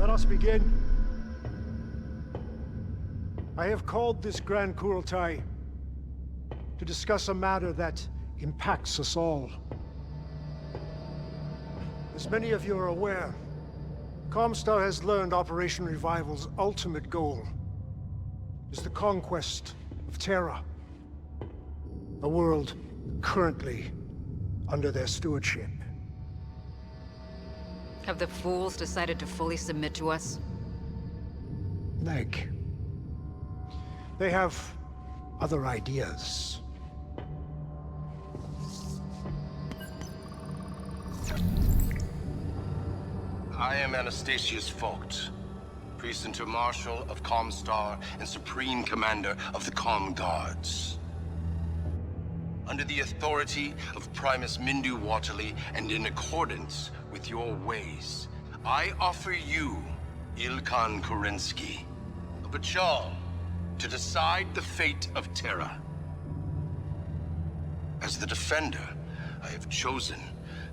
Let us begin. I have called this Grand Kurultai to discuss a matter that impacts us all. As many of you are aware, Comstar has learned Operation Revival's ultimate goal is the conquest of Terra, a world currently under their stewardship. Have the fools decided to fully submit to us? Meg, they have other ideas. I am Anastasius Vogt, Precentor Marshal of Comstar and Supreme Commander of the Com Guards. Under the authority of Primus Mindu Waterly and in accordance with your ways, I offer you, Ilkan Kerensky, a Bachal to decide the fate of Terra. As the Defender, I have chosen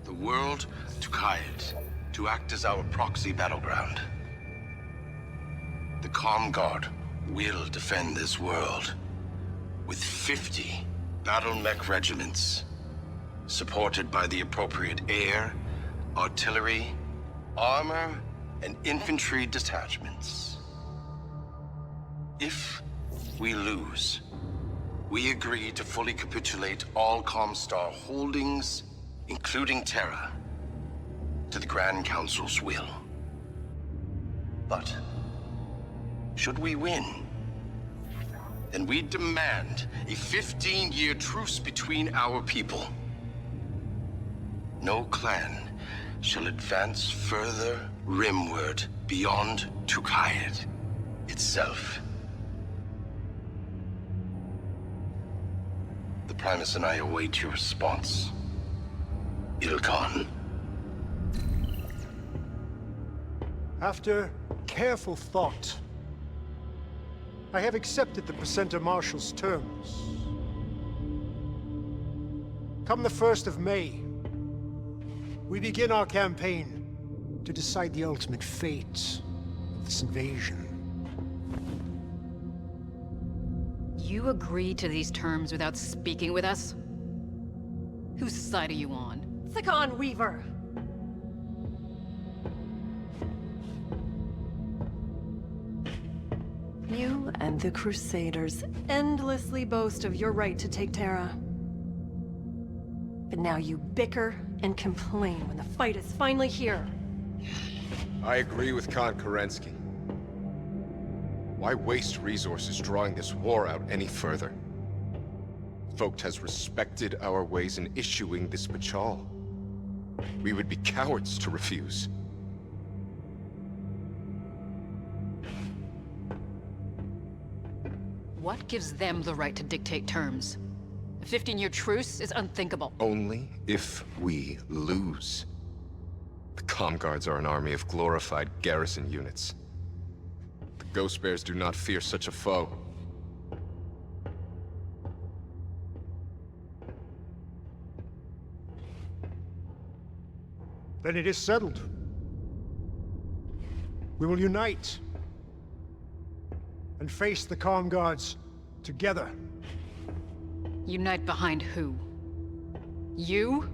the world Tukayyid to act as our proxy battleground. The Com Guard will defend this world with 50 battle mech regiments, supported by the appropriate air, artillery, armor, and infantry detachments. If we lose, we agree to fully capitulate all Comstar holdings, including Terra, to the Grand Council's will. But should we win, then we demand a 15-year truce between our people. No clan shall advance further rimward beyond Tukayyid itself. The Primus and I await your response, Ilkan. After careful thought, I have accepted the Precentor Marshal's terms. Come the 1st of May, we begin our campaign to decide the ultimate fate of this invasion. You agreed to these terms without speaking with us? Whose side are you on? Thakon Weaver! You and the Crusaders endlessly boast of your right to take Terra. But now you bicker and complain when the fight is finally here. I agree with Khan Kerensky. Why waste resources drawing this war out any further? Vogt has respected our ways in issuing this Bachal. We would be cowards to refuse. What gives them the right to dictate terms? A 15-year truce is unthinkable. Only if we lose. The Com Guards are an army of glorified garrison units. The Ghost Bears do not fear such a foe. Then it is settled. We will unite and face the Com Guards together. Unite behind who? You?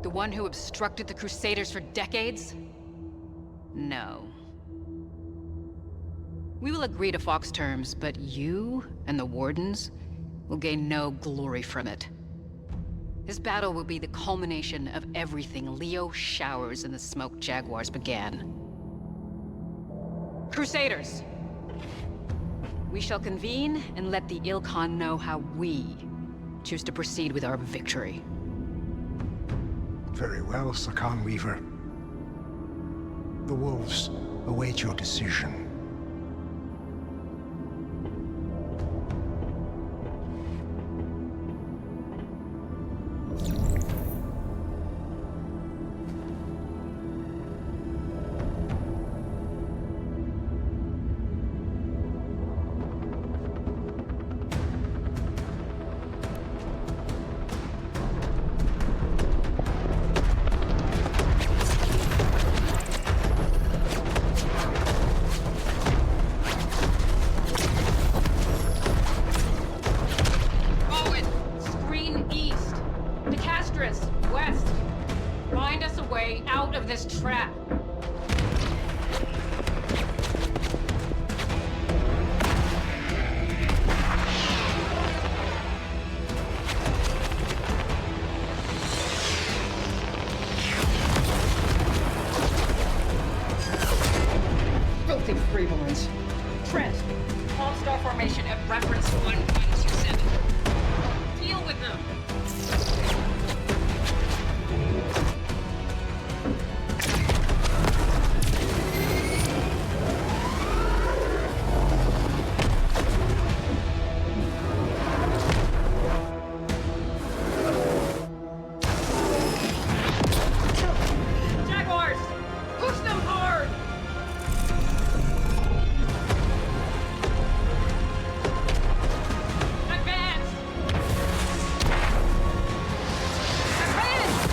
The one who obstructed the Crusaders for decades? No. We will agree to Fox terms, but you and the Wardens will gain no glory from it. This battle will be the culmination of everything Leo Showers and the Smoke Jaguars began. Crusaders! We shall convene and let the Ilkan know how we choose to proceed with our victory. Very well, Thakon Weaver. The Wolves await your decision. way out of this trap. Filthy freeborns. Trent, All-Star formation at reference 1127. Deal with them. Jaguars! Push them hard! Advance! Advance!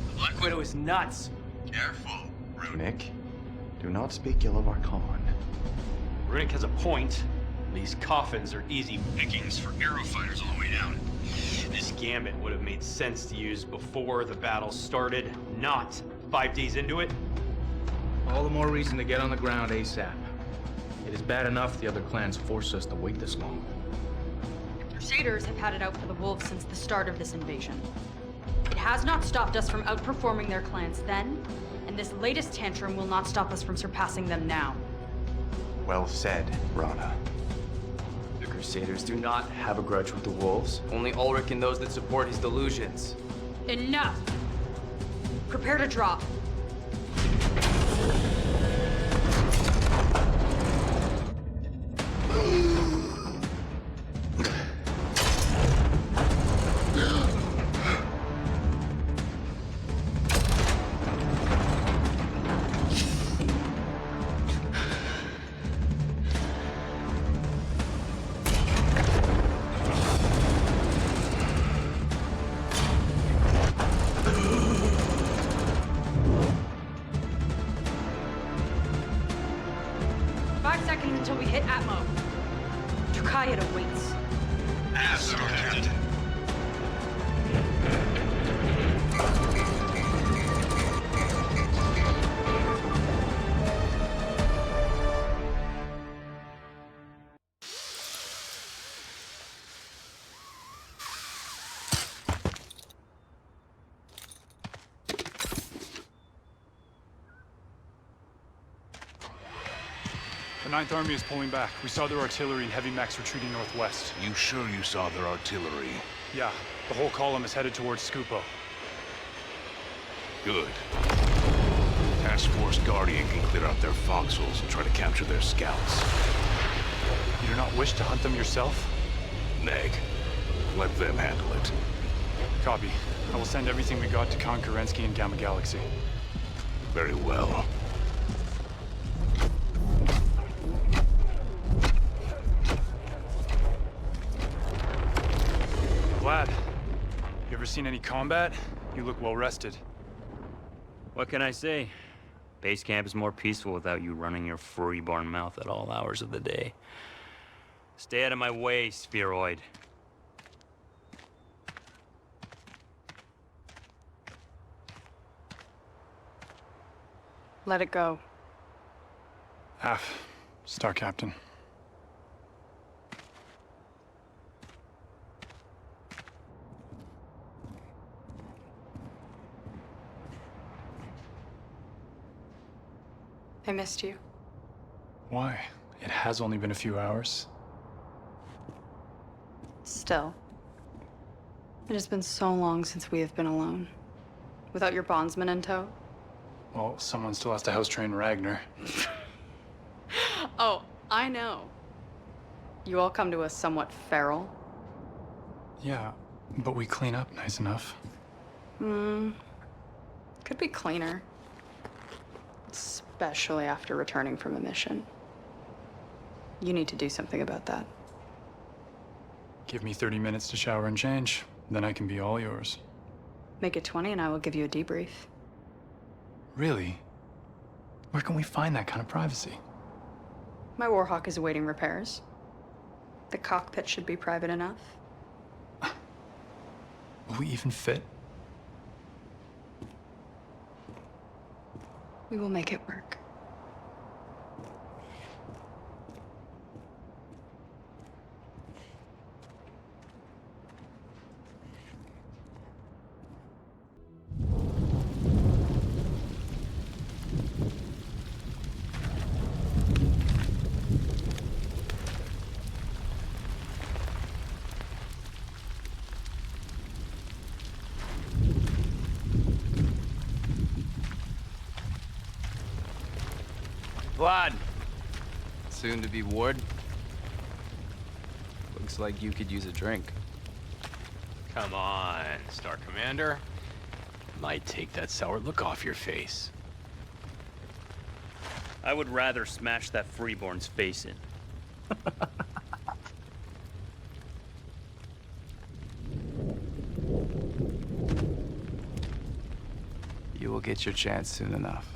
'The Black Widow is nuts. Careful, Runic, do not speak ill of our con. Runic has a point. These coffins are easy pickings for arrow fighters on the way down. This gambit would have made sense to use before the battle started, not 5 days into it. All the more reason to get on the ground ASAP. It is bad enough the other clans forced us to wait this long. Crusaders have had it out for the wolves since the start of this invasion. It has not stopped us from outperforming their clans then, and this latest tantrum will not stop us from surpassing them now. Well said, Rana. The Crusaders do not have a grudge with the Wolves. Only Ulrich and those that support his delusions. Enough! Prepare to drop. Until we hit Atmo. Tukayyid awaits. As Captain. The Ninth Army is pulling back. We saw their artillery and heavy mechs retreating northwest. You sure you saw their artillery? Yeah, the whole column is headed towards Scupo. Good. Task Force Guardian can clear out their foxholes and try to capture their scouts. You do not wish to hunt them yourself? Neg, let them handle it. Copy. I will send everything we got to Khan Kerensky and Gamma Galaxy. Very well. Vlad, you ever seen any combat? You look well rested. What can I say? Base camp is more peaceful without you running your freeborn mouth at all hours of the day. Stay out of my way, spheroid. Let it go. Af, Star Captain. I missed you. Why? It has only been a few hours. Still. It has been so long since we have been alone. Without your bondsman in tow. Well, someone still has to house train Ragnar. Oh, I know. You all come to us somewhat feral. Yeah, but we clean up nice enough. Could be cleaner. Especially after returning from a mission. You need to do something about that. Give me 30 minutes to shower and change, then I can be all yours. Make it 20 and I will give you a debrief. Really? Where can we find that kind of privacy? My Warhawk is awaiting repairs. The cockpit should be private enough. Will we even fit? We will make it work. Vlad. Soon to be ward. Looks like you could use a drink. Come on, Star Commander. Might take that sour look off your face. I would rather smash that freeborn's face in. You will get your chance soon enough.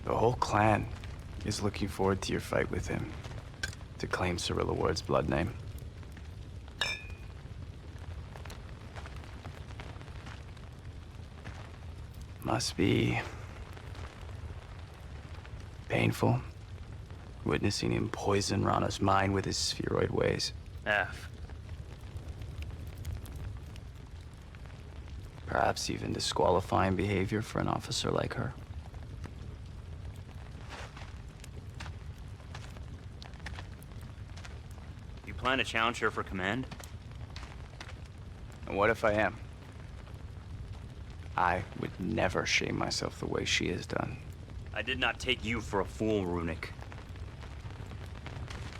The whole clan is looking forward to your fight with him, to claim Cyrilla Ward's blood name. Must be painful, witnessing him poison Rana's mind with his spheroid ways. F. Perhaps even disqualifying behavior for an officer like her. You plan to challenge her for command? And what if I am? I would never shame myself the way she has done. I did not take you for a fool, Runic.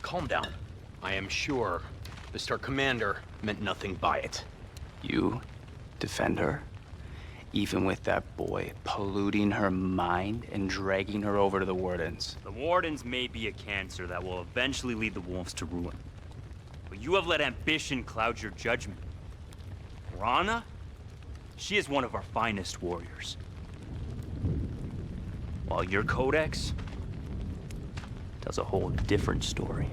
Calm down. I am sure the Star Commander meant nothing by it. You defend her, even with that boy polluting her mind and dragging her over to the Wardens. The Wardens may be a cancer that will eventually lead the Wolves to ruin. But you have let ambition cloud your judgment. Rana? She is one of our finest warriors. While your codex tells a whole different story.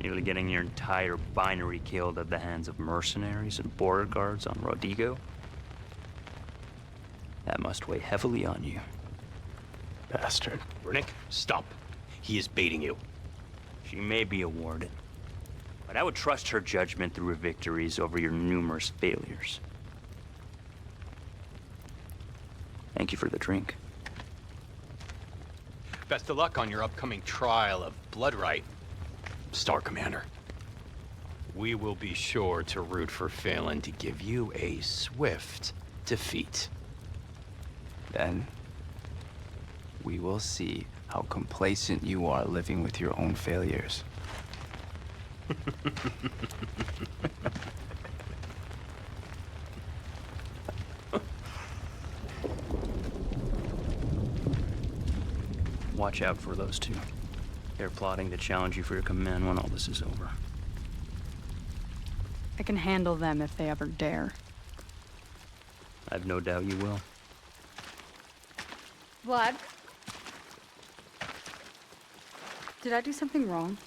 Nearly getting your entire binary killed at the hands of mercenaries and border guards on Rodigo. That must weigh heavily on you. Bastard. Runic, stop. He is baiting you. She may be a warden, but I would trust her judgment through her victories over your numerous failures. Thank you for the drink. Best of luck on your upcoming trial of Bloodright, Star Commander. We will be sure to root for Phelan to give you a swift defeat. Then, we will see how complacent you are living with your own failures. Watch out for those two. They're plotting to challenge you for your command when all this is over. I can handle them if they ever dare. I've no doubt you will. Vlad? Did I do something wrong?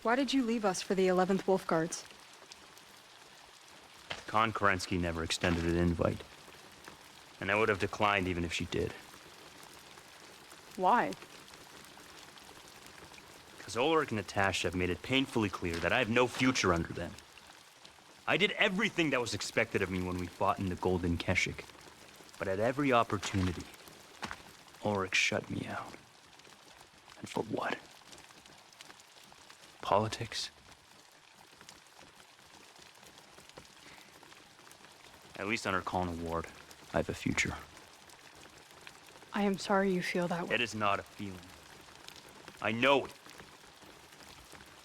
Why did you leave us for the 11th Wolf Guards? Khan Kerensky never extended an invite. And I would have declined even if she did. Why? Because Ulrich and Natasha have made it painfully clear that I have no future under them. I did everything that was expected of me when we fought in the Golden Keshik. But at every opportunity, Ulrich shut me out. And for what? Politics? At least under Colin Ward, I have a future. I am sorry you feel that way. It is not a feeling. I know it.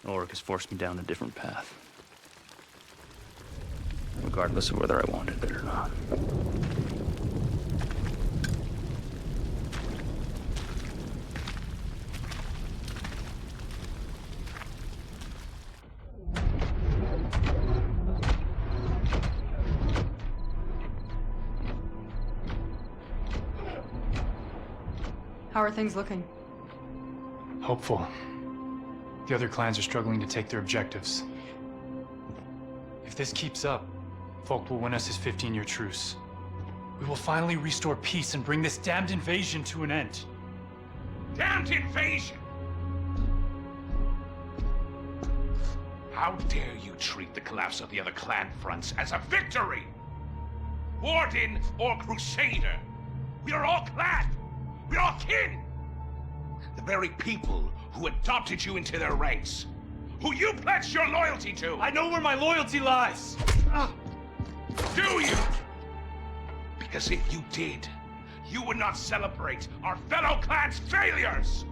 Ulrich has forced me down a different path. Regardless of whether I wanted it or not. How are things looking? Hopeful. The other clans are struggling to take their objectives. If this keeps up, Folk will win us his 15-year truce. We will finally restore peace and bring this damned invasion to an end. Damned invasion! How dare you treat the collapse of the other clan fronts as a victory? Warden or Crusader, we are all clan! We're all kin! The very people who adopted you into their ranks, who you pledged your loyalty to! I know where my loyalty lies! Do you? Because if you did, you would not celebrate our fellow clan's failures!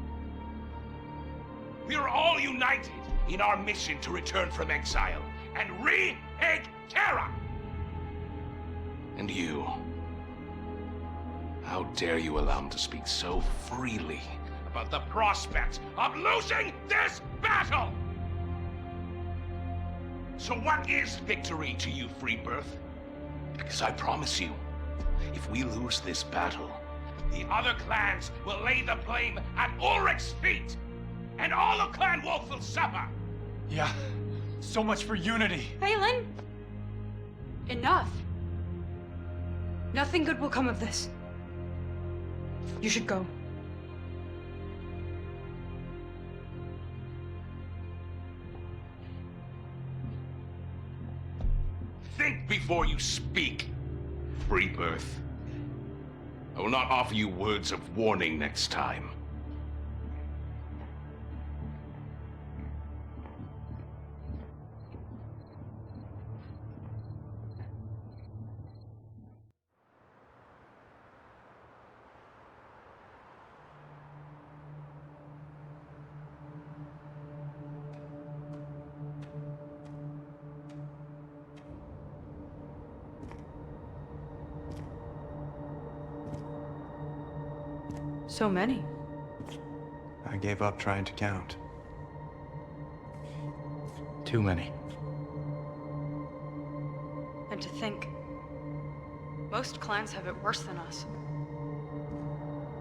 We are all united in our mission to return from exile and re-egg Terra! And you... how dare you allow him to speak so freely about the prospect of losing this battle? So what is victory to you, Freebirth? Because I promise you, if we lose this battle, the other clans will lay the blame at Ulrich's feet, and all of Clan Wolf will suffer! Yeah, so much for unity. Phelan! Enough. Nothing good will come of this. You should go. Think before you speak, Freebirth. I will not offer you words of warning next time. So many. I gave up trying to count. Too many. And to think, most clans have it worse than us.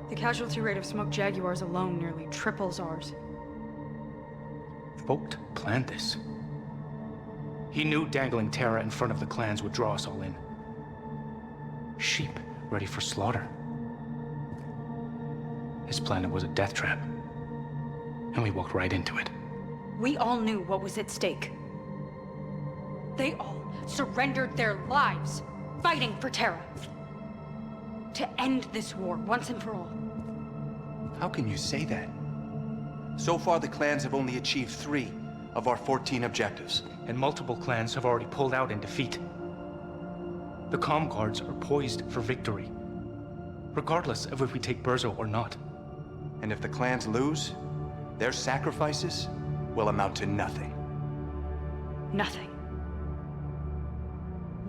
The casualty rate of smoked jaguars alone nearly triples ours. Vogt planned this. He knew dangling Terra in front of the clans would draw us all in. Sheep ready for slaughter. His plan was a death trap. And we walked right into it. We all knew what was at stake. They all surrendered their lives, fighting for Terra. To end this war once and for all. How can you say that? So far, the clans have only achieved 3 of our 14 objectives. And multiple clans have already pulled out in defeat. The Comm Guards are poised for victory, regardless of if we take Burzo or not. And if the clans lose, their sacrifices will amount to nothing. Nothing.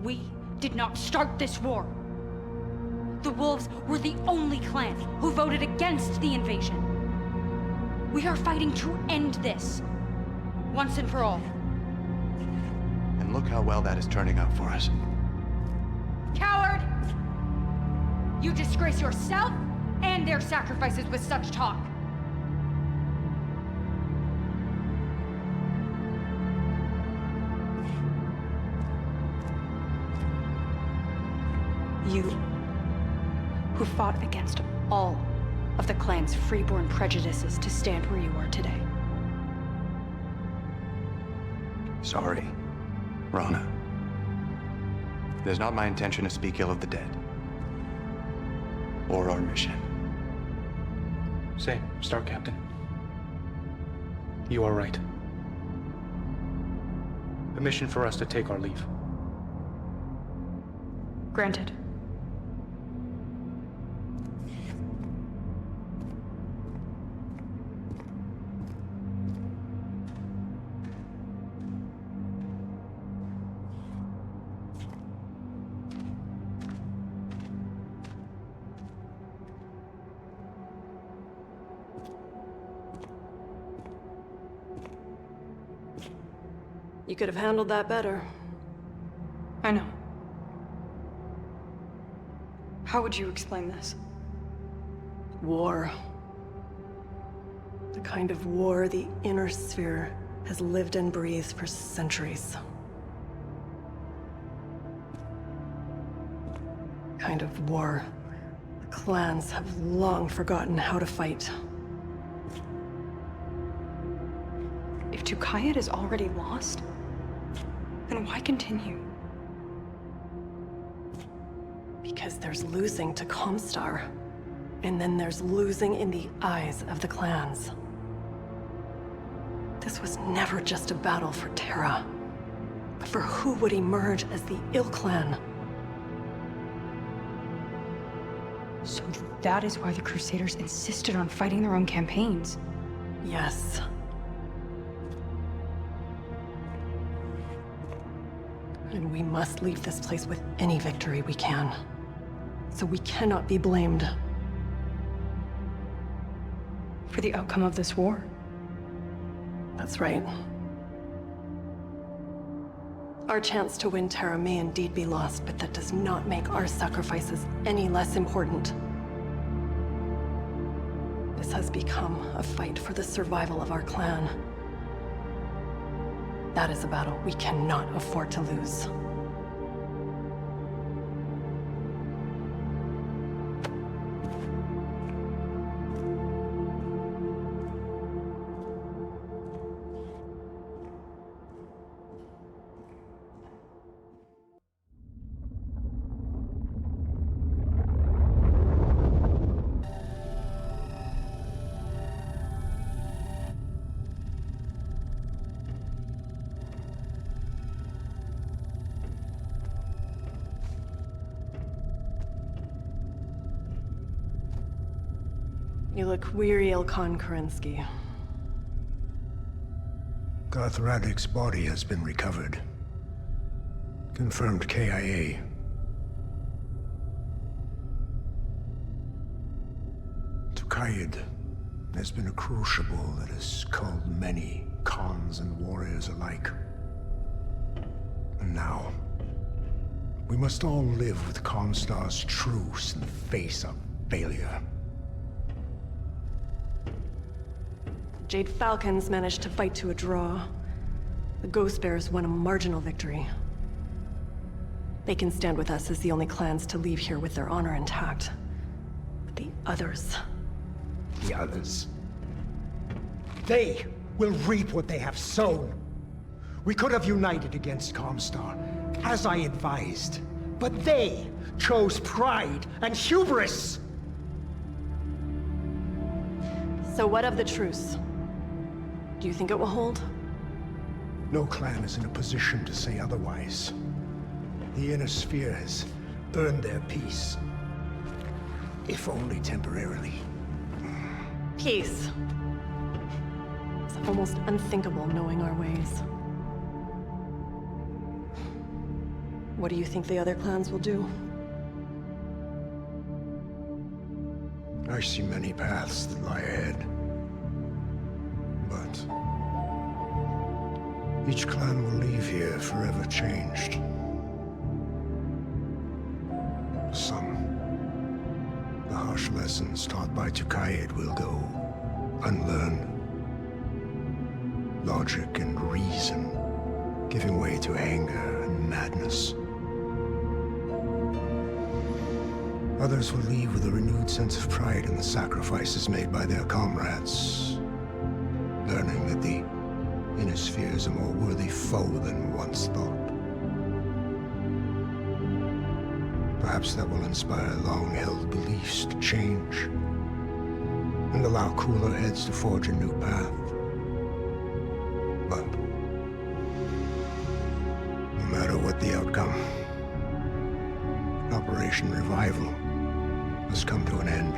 We did not start this war. The Wolves were the only clan who voted against the invasion. We are fighting to end this, once and for all. And look how well that is turning out for us. Coward! You disgrace yourself and their sacrifices with such talk. You, who fought against all of the clan's freeborn prejudices to stand where you are today. Sorry, Rana. It is not my intention to speak ill of the dead. Or our mission. Say, Star Captain. You are right. Permission for us to take our leave. Granted. You could have handled that better. I know. How would you explain this? War. The kind of war the Inner Sphere has lived and breathed for centuries. Kind of war the clans have long forgotten how to fight. If Tukayyid is already lost, then why continue? Because there's losing to Comstar, and then there's losing in the eyes of the clans. This was never just a battle for Terra, but for who would emerge as the Ill Clan. So that is why the Crusaders insisted on fighting their own campaigns. Yes. And we must leave this place with any victory we can. So we cannot be blamed. For the outcome of this war? That's right. Our chance to win Terra may indeed be lost, but that does not make our sacrifices any less important. This has become a fight for the survival of our clan. That is a battle we cannot afford to lose. You look weary, Ilkan Kerensky. Darth Radik's body has been recovered. Confirmed KIA. Tukayyid has been a crucible that has culled many Khans and warriors alike. And now, we must all live with Comstar's truce in the face of failure. Jade Falcons managed to fight to a draw. The Ghost Bears won a marginal victory. They can stand with us as the only clans to leave here with their honor intact. But the others... The others. They will reap what they have sown. We could have united against Comstar, as I advised. But they chose pride and hubris! So what of the truce? Do you think it will hold? No clan is in a position to say otherwise. The Inner Sphere has earned their peace. If only temporarily. Peace. It's almost unthinkable knowing our ways. What do you think the other clans will do? I see many paths that lie ahead. But each clan will leave here forever changed. For some, the harsh lessons taught by Tukayyid will go unlearned. Logic and reason giving way to anger and madness. Others will leave with a renewed sense of pride in the sacrifices made by their comrades, learning that the Inner Sphere is a more worthy foe than once thought. Perhaps that will inspire long-held beliefs to change, and allow cooler heads to forge a new path. But no matter what the outcome, Operation Revival must come to an end.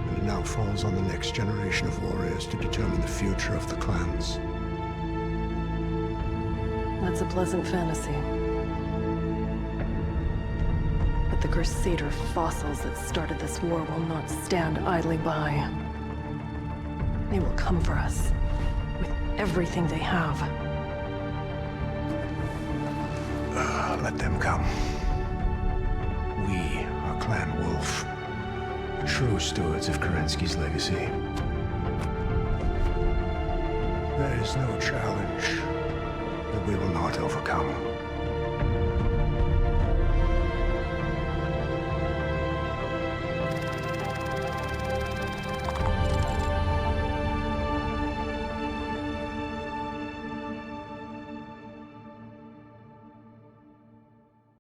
And it now falls on the next generation of warriors to determine the future of the clans. That's a pleasant fantasy. But the Crusader fossils that started this war will not stand idly by. They will come for us. everything they have. Let them come. We are Clan Wolf, true stewards of Kerensky's legacy. There is no challenge that we will not overcome.